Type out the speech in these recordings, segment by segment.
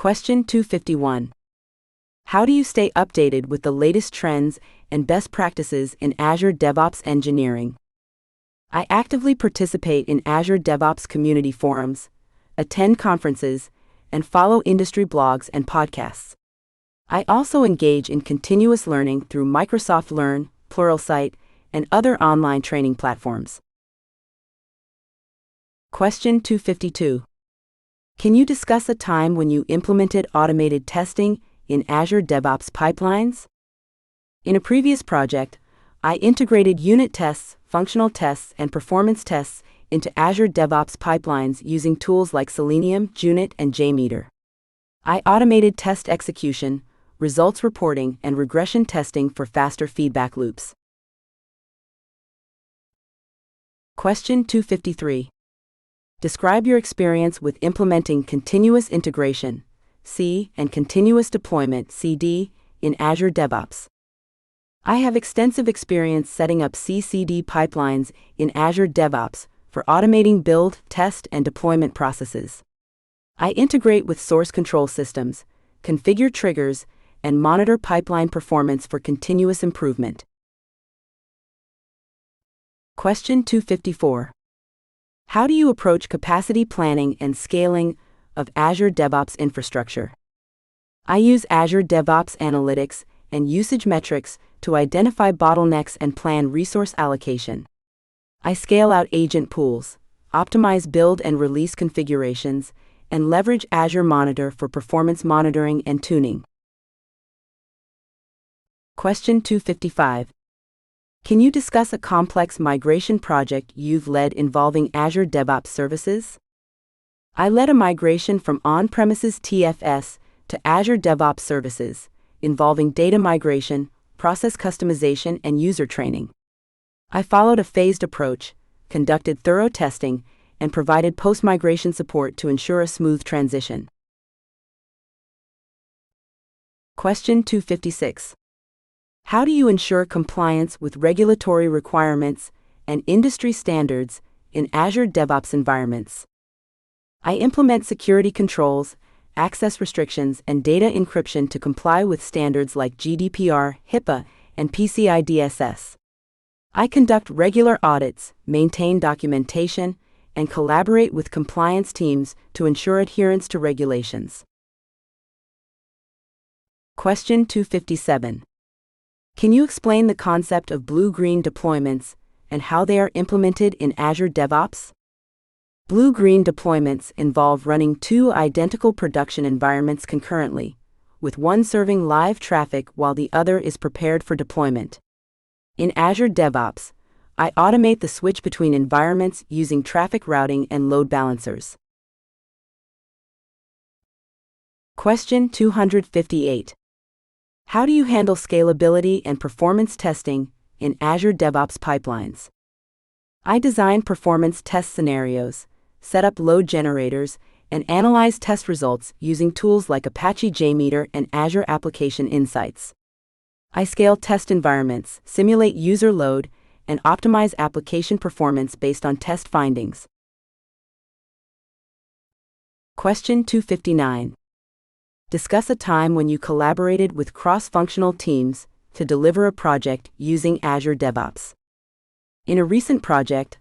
Question 251. How do you stay updated with the latest trends and best practices in Azure DevOps engineering? I actively participate in Azure DevOps community forums, attend conferences, and follow industry blogs and podcasts. I also engage in continuous learning through Microsoft Learn, Pluralsight, and other online training platforms. Question 252. Can you discuss a time when you implemented automated testing in Azure DevOps pipelines? In a previous project, I integrated unit tests, functional tests, and performance tests into Azure DevOps pipelines using tools like Selenium, Junit, and JMeter. I automated test execution, results reporting, and regression testing for faster feedback loops. Question 253. Describe your experience with implementing continuous integration, C, and continuous deployment, CD, in Azure DevOps. I have extensive experience setting up CI/CD pipelines in Azure DevOps for automating build, test, and deployment processes. I integrate with source control systems, configure triggers, and monitor pipeline performance for continuous improvement. Question 254. How do you approach capacity planning and scaling of Azure DevOps infrastructure? I use Azure DevOps Analytics and usage metrics to identify bottlenecks and plan resource allocation. I scale out agent pools, optimize build and release configurations, and leverage Azure Monitor for performance monitoring and tuning. Question 255. Can you discuss a complex migration project you've led involving Azure DevOps services? I led a migration from on-premises TFS to Azure DevOps services, involving data migration, process customization, and user training. I followed a phased approach, conducted thorough testing, and provided post-migration support to ensure a smooth transition. Question 256. How do you ensure compliance with regulatory requirements and industry standards in Azure DevOps environments? I implement security controls, access restrictions, and data encryption to comply with standards like GDPR, HIPAA, and PCI DSS. I conduct regular audits, maintain documentation, and collaborate with compliance teams to ensure adherence to regulations. Question 257. Can you explain the concept of blue-green deployments and how they are implemented in Azure DevOps? Blue-green deployments involve running two identical production environments concurrently, with one serving live traffic while the other is prepared for deployment. In Azure DevOps, I automate the switch between environments using traffic routing and load balancers. Question 258. How do you handle scalability and performance testing in Azure DevOps pipelines? I design performance test scenarios, set up load generators, and analyze test results using tools like Apache JMeter and Azure Application Insights. I scale test environments, simulate user load, and optimize application performance based on test findings. Question 259. Discuss a time when you collaborated with cross-functional teams to deliver a project using Azure DevOps. In a recent project,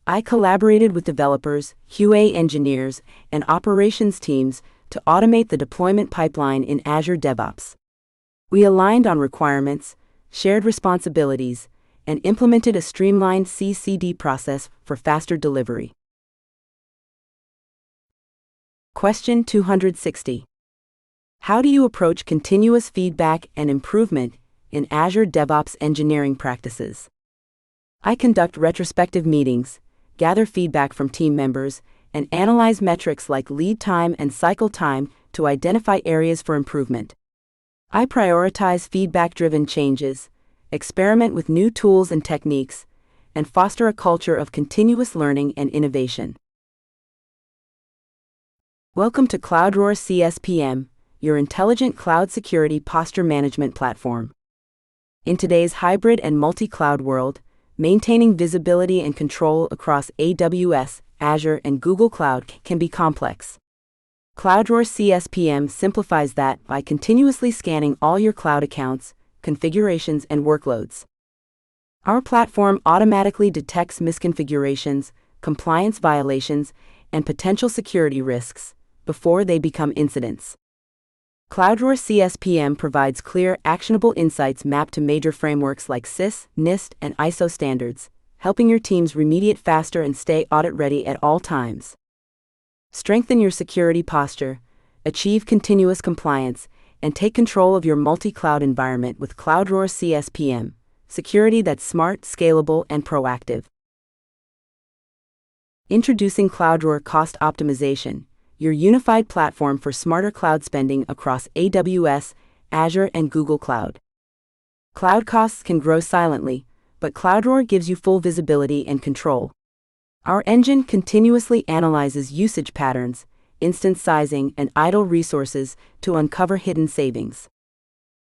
I collaborated with developers, QA engineers, and operations teams to automate the deployment pipeline in Azure DevOps. We aligned on requirements, shared responsibilities, and implemented a streamlined CI/CD process for faster delivery. Question 260. How do you approach continuous feedback and improvement in Azure DevOps engineering practices? I conduct retrospective meetings, gather feedback from team members, and analyze metrics like lead time and cycle time to identify areas for improvement. I prioritize feedback-driven changes, experiment with new tools and techniques, and foster a culture of continuous learning and innovation. Welcome to CloudRoar CSPM, your intelligent cloud security posture management platform. In today's hybrid and multi-cloud world, maintaining visibility and control across AWS, Azure, and Google Cloud can be complex. CloudRoar CSPM simplifies that by continuously scanning all your cloud accounts, configurations, and workloads. Our platform automatically detects misconfigurations, compliance violations, and potential security risks before they become incidents. CloudRoar CSPM provides clear, actionable insights mapped to major frameworks like CIS, NIST, and ISO standards, helping your teams remediate faster and stay audit-ready at all times. Strengthen your security posture, achieve continuous compliance, and take control of your multi-cloud environment with CloudRoar CSPM, security that's smart, scalable, and proactive. Introducing CloudRoar Cost Optimization, your unified platform for smarter cloud spending across AWS, Azure, and Google Cloud. Cloud costs can grow silently, but CloudRoar gives you full visibility and control. Our engine continuously analyzes usage patterns, instance sizing, and idle resources to uncover hidden savings.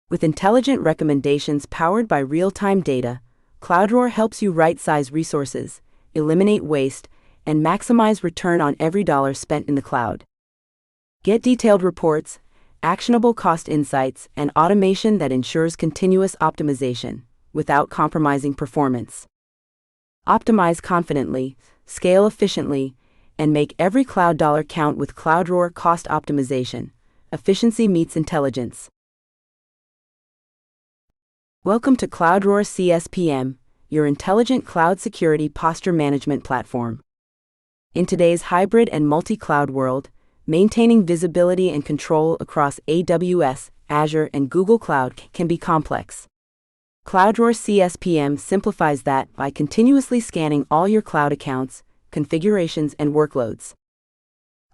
With intelligent recommendations powered by real-time data, CloudRoar helps you right-size resources, eliminate waste, and maximize return on every dollar spent in the cloud. Get detailed reports, actionable cost insights, and automation that ensures continuous optimization without compromising performance. Optimize confidently, scale efficiently, and make every cloud dollar count with CloudRoar Cost Optimization. Efficiency meets intelligence. Welcome to CloudRoar CSPM, your intelligent cloud security posture management platform. In today's hybrid and multi-cloud world, maintaining visibility and control across AWS, Azure, and Google Cloud can be complex. CloudRoar CSPM simplifies that by continuously scanning all your cloud accounts, configurations, and workloads.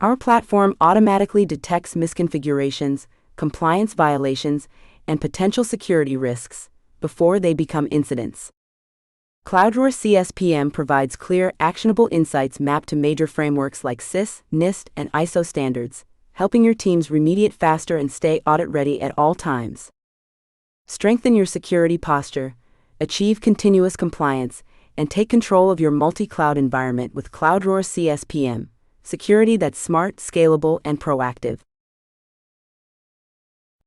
Our platform automatically detects misconfigurations, compliance violations, and potential security risks before they become incidents. CloudRoar CSPM provides clear, actionable insights mapped to major frameworks like CIS, NIST, and ISO standards, helping your teams remediate faster and stay audit-ready at all times. Strengthen your security posture, achieve continuous compliance, and take control of your multi-cloud environment with CloudRoar CSPM, security that's smart, scalable, and proactive.